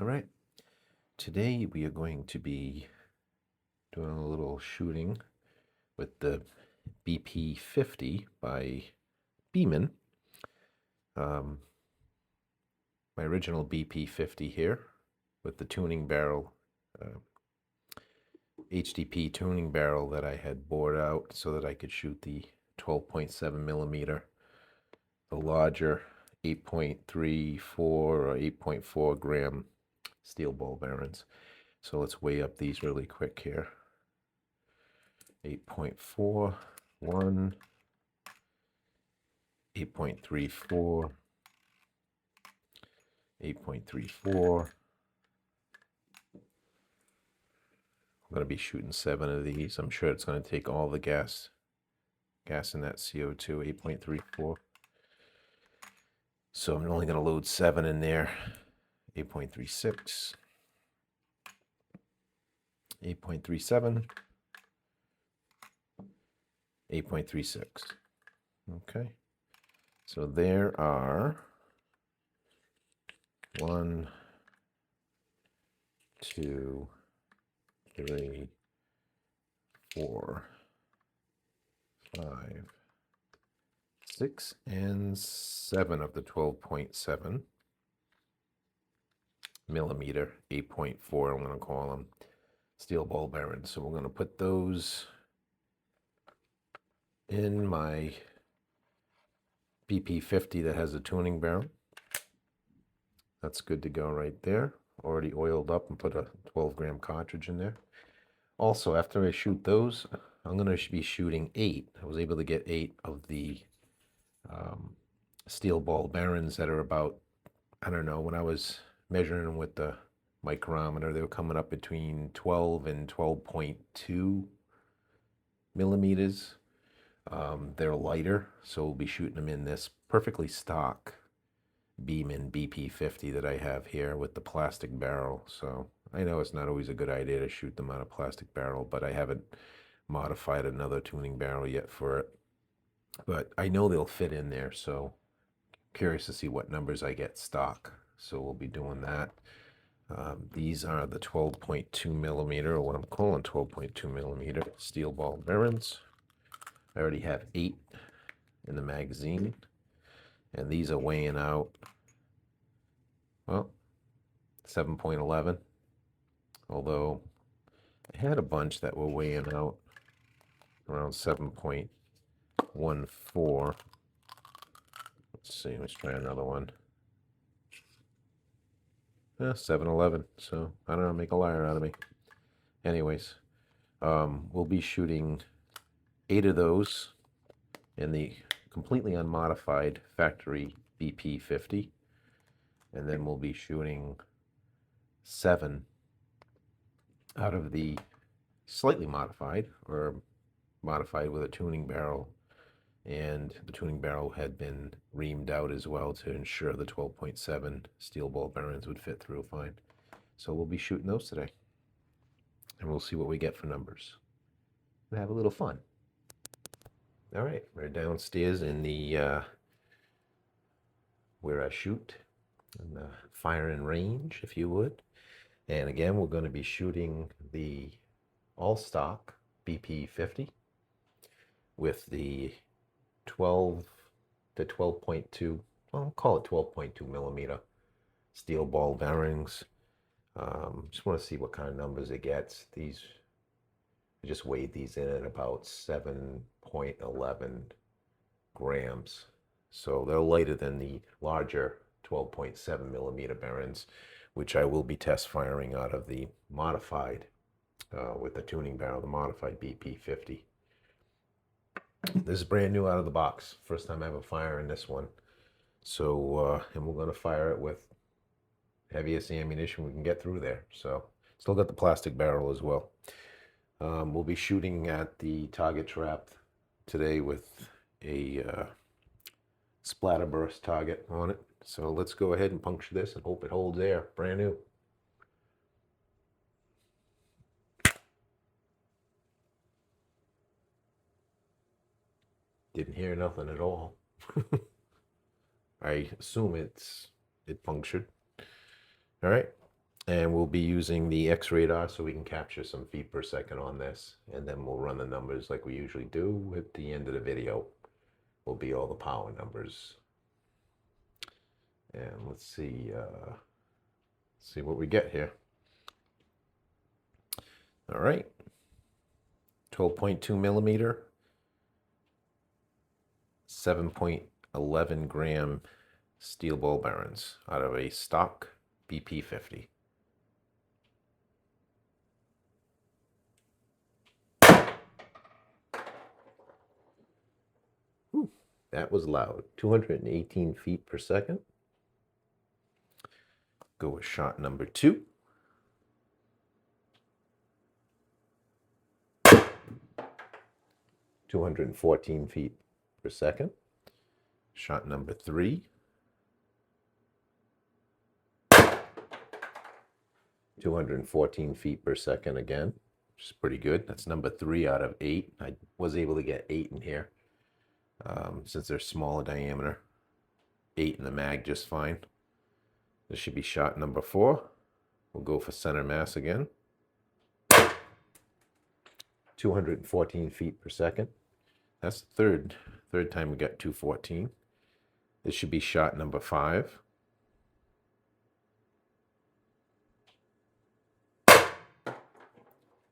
All right, today we are going to be doing a little shooting with the BP50 by Beeman. My original BP50 here with the tuning barrel, HDP tuning barrel that I had bored out so that I could shoot the 12.7 millimeter, the larger 8.34 or 8.4 gram steel ball bearings. So let's weigh up these really quick here. 8.4, 1, 8.34, 8.34. I'm going to be shooting 7 of these. I'm sure it's going to take all the gas in that CO2, 8.34. So I'm only going to load 7 in there. 8.36, 8.37, 8.36. Okay. So there are 1, 2, 3, 4, 5, 6, and 7 of the 12.7 millimeter, 8.4, I'm going to call them, steel ball bearings. So we're going to put those in my BP50 that has a tuning barrel. That's good to go right there. Already oiled up and put a 12 gram cartridge in there. Also, after I shoot those, I'm going to be shooting 8. I was able to get 8 of the steel ball bearings that are about, I don't know, when I was measuring them with the micrometer, they were coming up between 12 and 12.2 millimeters. They're lighter, so we'll be shooting them in this perfectly stock Beeman BP50 that I have here with the plastic barrel. So I know it's not always a good idea to shoot them on a plastic barrel, but I haven't modified another tuning barrel yet for it. But I know they'll fit in there, so curious to see what numbers I get stock. So we'll be doing that. These are the 12.2 millimeter, or what I'm calling 12.2 millimeter steel ball bearings. I already have 8 in the magazine, and these are weighing out, well, 7.11. Although I had a bunch that were weighing out around 7.14. Let's see, let's try another one. 7.11. So I don't know, make a liar out of me. Anyways, we'll be shooting 8 of those in the completely unmodified factory BP50, and then we'll be shooting 7 out of the slightly modified, or modified with a tuning barrel, and the tuning barrel had been reamed out as well to ensure the 12.7 steel ball bearings would fit through fine. So we'll be shooting those today, and we'll see what we get for numbers and have a little fun. All right, we're downstairs in the where I shoot, in the firing range, if you would. And again, we're going to be shooting the all stock BP50 with the 12 to 12.2, well, I'll call it 12.2 millimeter steel ball bearings. Just want to see what kind of numbers it gets. These, I just weighed these in at about 7.11 grams. So they're lighter than the larger 12.7 millimeter bearings, which I will be test firing out of the modified, with the tuning barrel, the modified BP50. This is brand new out of the box. First time ever firing this one. So, and we're going to fire it with heaviest ammunition we can get through there. So, still got the plastic barrel as well. We'll be shooting at the target trap today with a splatterburst target on it. So let's go ahead and puncture this and hope it holds air. Brand new. Didn't hear nothing at all. I assume it punctured. All right, And we'll be using the X radar so we can capture some feet per second on this. And then we'll run the numbers like we usually do at the end of the video. Will be all the power numbers. And let's see what we get here. All right, 12.2 millimeter, 7.11 gram steel ball bearings out of a stock BP50. Whew, that was loud. 218 feet per second. Go with shot number 2. (214 feet per second). Shot number 3. 214 feet per second again, which is pretty good. That's number 3 out of 8. I was able to get 8 in here since they're smaller diameter. 8 in the mag just fine. This should be shot number 4. We'll go for center mass again. 214 feet per second. That's the third time we got 214. This should be shot number 5.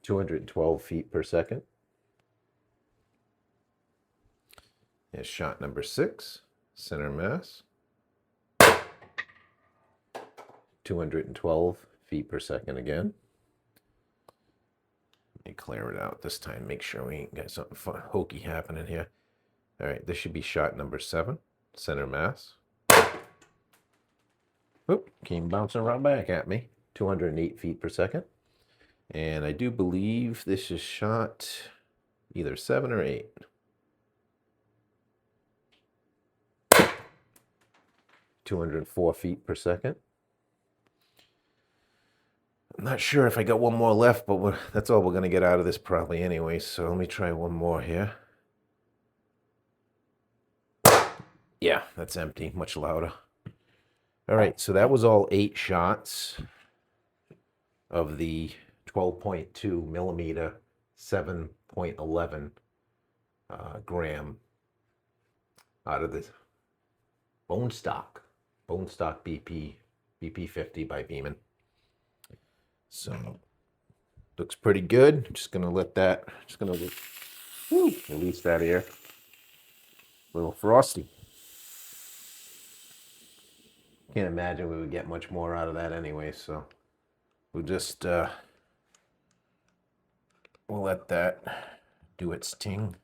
212 feet per second. Is shot number 6, center mass. 212 feet per second again. Let me clear it out this time, make sure we ain't got something fun, hokey happening here. All right, this should be shot number 7, center mass. Oop, came bouncing right back at me. 208 feet per second. And I do believe this is shot either 7 or 8. (204 feet per second). I'm not sure if I got one more left, but that's all we're going to get out of this probably anyway. So let me try one more here. Yeah, that's empty, much louder. All right, so that was all 8 shots of the 12.2 millimeter, 7.11 gram out of the bone stock BP50 by Beeman. So looks pretty good. Just gonna let that, release that air. A little frosty. Can't imagine we would get much more out of that anyway, so we'll just we'll let that do its thing.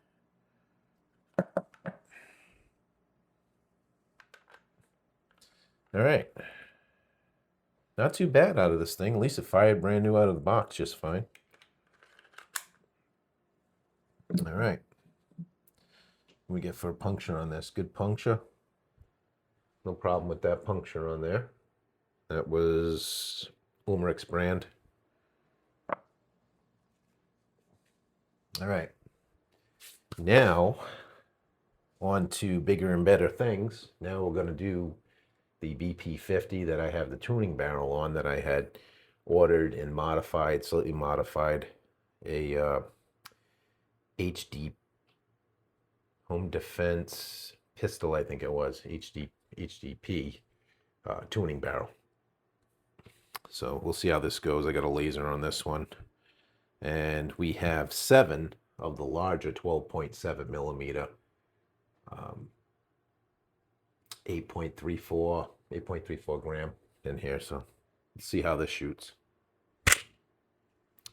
All right. Not too bad out of this thing. At least it fired brand new out of the box just fine. All right. What we get for a puncture on this? Good puncture. No problem with that puncture on there. That was Ulmerich's brand. All right. Now, on to bigger and better things. Now we're going to do the BP50 that I have the tuning barrel on, that I had ordered and modified, slightly modified, a HD Home Defense pistol, I think it was, HDP tuning barrel. So we'll see how this goes. I got a laser on this one. And we have 7 of the larger 12.7 millimeter 8.34 gram in here. So let's see how this shoots.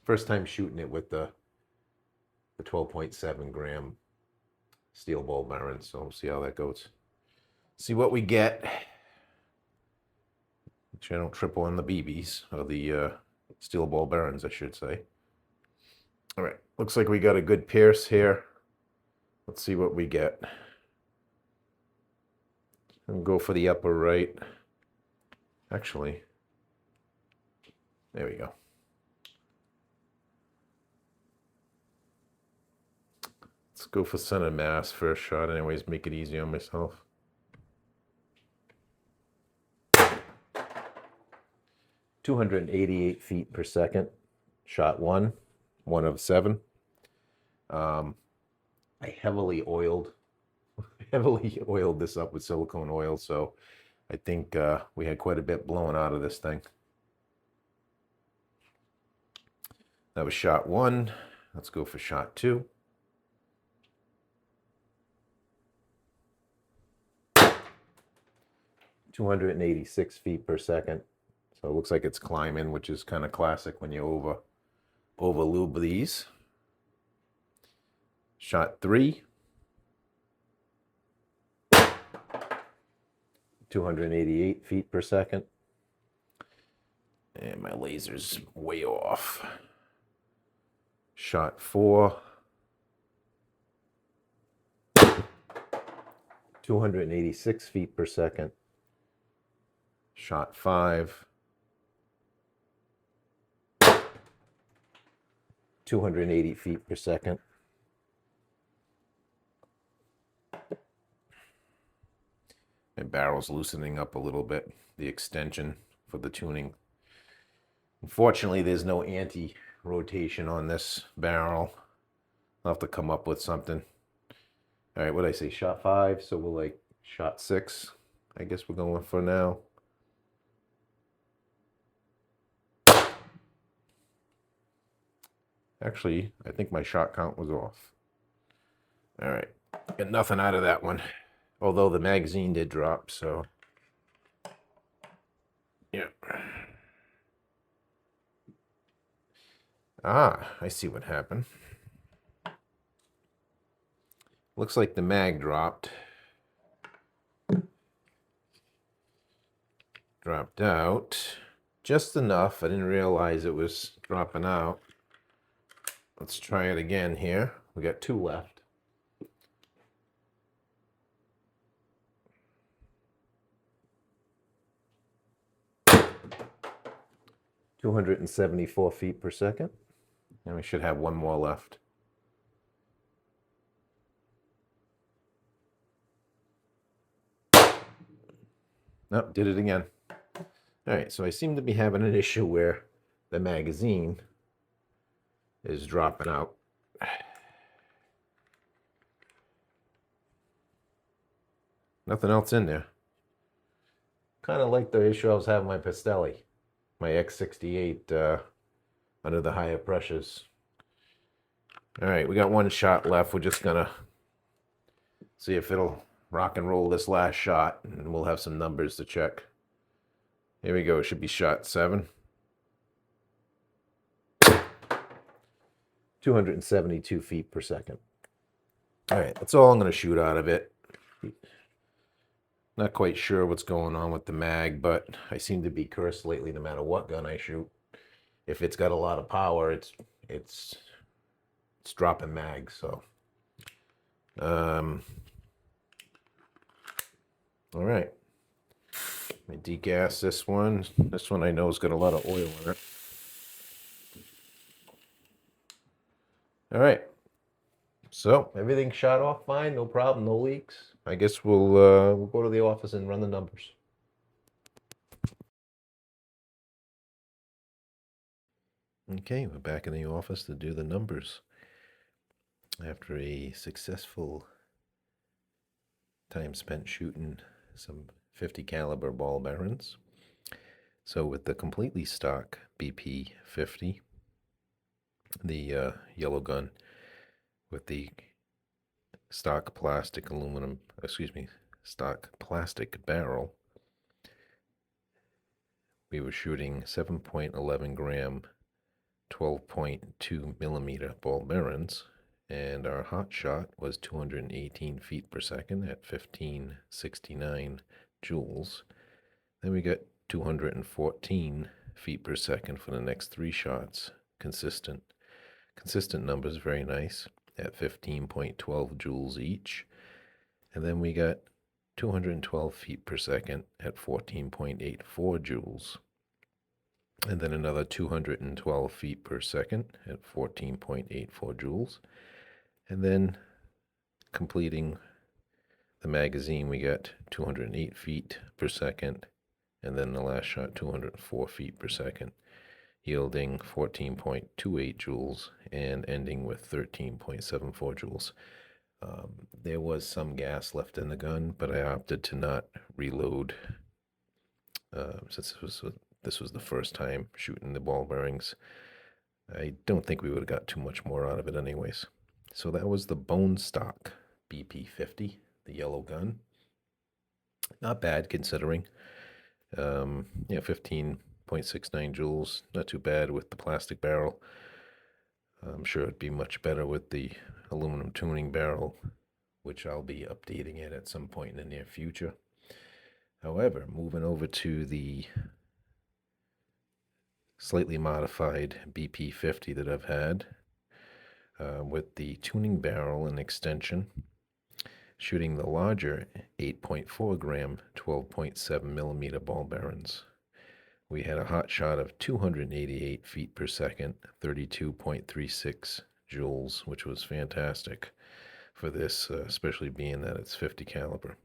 First time shooting it with the 12.7 gram steel ball bearing. So we'll see how that goes. See what we get. Make sure I don't triple on the BBs, or the steel ball bearings, I should say. All right, looks like we got a good pierce here. Let's see what we get. And go for the upper right. Actually, there we go. Let's go for center mass first shot anyways, make it easy on myself. 288 feet per second. Shot one, 1 of 7. I heavily oiled this up with silicone oil, so I think we had quite a bit blown out of this thing. That was shot 1. Let's go for shot 2. "286 feet per second. So it looks like it's climbing, which is kind of classic when you over lube these. Shot 3. 288 feet per second. And my laser's way off. Shot 4. 286 feet per second. Shot 5. 280 feet per second. My barrel's loosening up a little bit, the extension for the tuning. Unfortunately, there's no anti-rotation on this barrel. I'll have to come up with something. All right, what did I say? Shot 5, so we'll like shot 6. I guess we're going for now. Actually, I think my shot count was off. All right, got nothing out of that one. Although the magazine did drop, so yeah. Ah, I see what happened. Looks like the mag dropped. Dropped out. Just enough. I didn't realize it was dropping out. Let's try it again here. We got 2 left. "274 feet per second. And we should have 1 more left. Nope, did it again. All right, so I seem to be having an issue where the magazine is dropping out. Nothing else in there. Kind of like the issue I was having with my Pastelli, my X68 under the higher pressures. All right, we got 1 shot left. We're just gonna see if it'll rock and roll this last shot, and we'll have some numbers to check. Here we go. It should be shot 7. 272 feet per second. All right, that's all I'm going to shoot out of it. Not quite sure what's going on with the mag, but I seem to be cursed lately no matter what gun I shoot. If it's got a lot of power, it's dropping mags, so. All right. I degas this one. This one I know has got a lot of oil in it. All right. So everything shot off fine, no problem, no leaks. I guess we'll go to the office and run the numbers. Okay, we're back in the office to do the numbers after a successful time spent shooting some 50 caliber ball bearings. So with the completely stock BP 50, the yellow gun with the stock plastic barrel, we were shooting 7.11 gram 12.2 millimeter ball bearings, and our hot shot was 218 feet per second at 1569 joules. Then we got 214 feet per second for the next 3 shots. Consistent numbers, very nice, at 15.12 joules each. And then we got 212 feet per second at 14.84 joules. And then another 212 feet per second at 14.84 joules. And then completing the magazine, we got 208 feet per second and then the last shot 204 feet per second, yielding 14.28 joules and ending with 13.74 joules. There was some gas left in the gun, but I opted to not reload since this was the first time shooting the ball bearings. I don't think we would have got too much more out of it anyways. So that was the bone stock BP50, the yellow gun. Not bad considering. Yeah, 15.69 joules, not too bad with the plastic barrel. I'm sure it'd be much better with the aluminum tuning barrel, which I'll be updating it at some point in the near future. However, moving over to the slightly modified BP50 that I've had, with the tuning barrel and extension, shooting the larger 8.4 gram 12.7 millimeter ball bearings. We had a hot shot of 288 feet per second, 32.36 joules, which was fantastic for this, especially being that it's 50 caliber.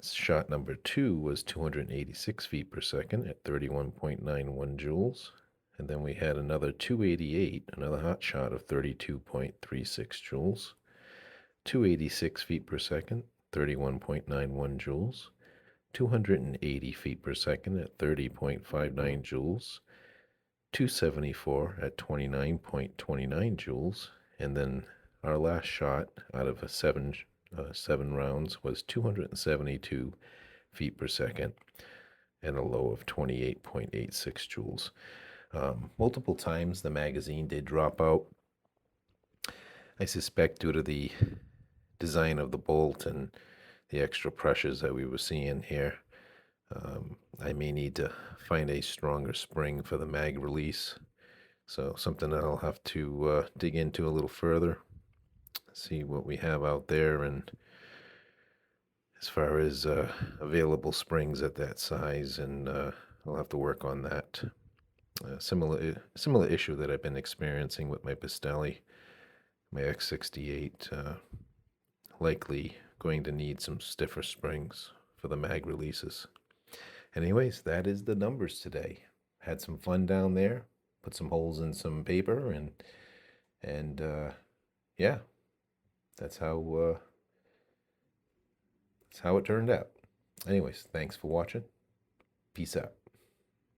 Shot number 2 was 286 feet per second at 31.91 joules. And then we had another 288, another hot shot of 32.36 joules. 286 feet per second, 31.91 joules. 280 feet per second at 30.59 joules. 274 at 29.29 joules. And then our last shot out of seven rounds was 272 feet per second and a low of 28.86 joules. Multiple times the magazine did drop out. I suspect due to the design of the bolt and the extra pressures that we were seeing here. I may need to find a stronger spring for the mag release. So something that I'll have to dig into a little further, see what we have out there, and as far as available springs at that size, and I'll have to work on that. Similar issue that I've been experiencing with my Pistelli, my X68, likely going to need some stiffer springs for the mag releases. Anyways, that is the numbers today. Had some fun down there, put some holes in some paper, and yeah, that's how it turned out. Anyways, thanks for watching. Peace out.